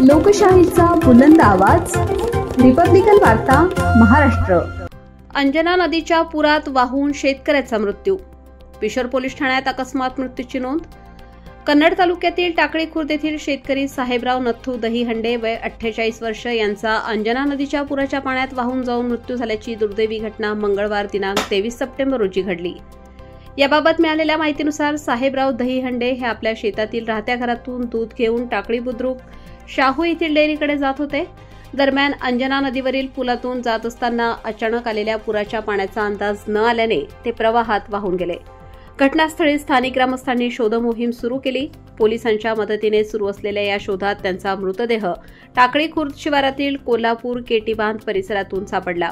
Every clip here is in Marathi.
लोकशाहीचा बुलंद आवाज, रिपब्लिकन वार्ता महाराष्ट्र। अंजना नदीच्या पुरात वाहून शेतकऱ्याचा मृत्यू। पिशोर पोलीस ठाण्यात अकस्मात मृत्यूची नोंद। कन्नड तालुक्यातील टाकळी खुर्द येथील शेतकरी साहेबराव नथू दहीहंडे वय 48 वर्ष यांचा अंजना नदीच्या पुराच्या पाण्यात वाहून जाऊन मृत्यू झाल्याची दुर्दैवी घटना मंगळवार दिनांक 23 सप्टेंबर रोजी घडली। याबाबत मिळालेल्या माहितीनुसार साहेबराव दहीहंडे हे आपल्या शेतातील राहत्या घरातून दूध घेऊन टाकळी बुद्रुक शाहू येथील डेअरीकडे जात होते। दरम्यान अंजना नदीवरील पुलातून जात असताना अचानक आलेल्या पुराच्या पाण्याचा अंदाज न आल्याने ते प्रवाहात वाहून गेले। घटनास्थळी स्थानिक ग्रामस्थांनी शोध मोहीम सुरू केली। पोलिसांच्या मदतीने सुरू असलेल्या या शोधात त्यांचा मृतदेह टाकळी खुर्द शिवारातील कोल्हापूर केटी बांध परिसरातून सापडला।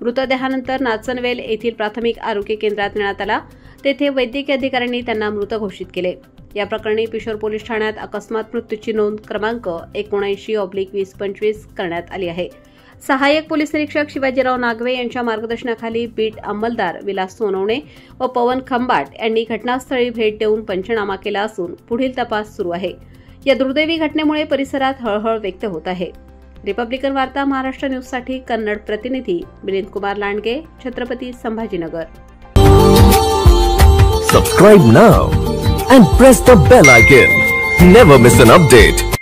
मृतदेहानंतर नाचनवेल येथील प्राथमिक आरोग्य केंद्रात नेण्यात आला। तेथे वैद्यकीय अधिकाऱ्यांनी त्यांना मृत घोषित केले। या प्रकरणी पिशोर पोलीस ठाण्यात अकस्मात मृत्यूची नोंद क्रमांक 79/2025 करण्यात आली आहे। सहाय्यक पोलीस निरीक्षक शिवाजीराव नागवे यांच्या मार्गदर्शनाखाली बीट अंमलदार विलास सोनवणे व पवन खंबाट यांनी घटनास्थळी भेट देऊन पंचनामा केला असून पुढील तपास सुरू आहे। या दुर्दैवी घटनेमुळे परिसरात हळहळ व्यक्त होत आहे। रिपब्लिकन वार्ता महाराष्ट्र न्यूजसाठी कन्नड प्रतिनिधी Milind Kumar Landge, Chhatrapati Sambhajinagar. Subscribe now and press the bell icon. Never miss an update.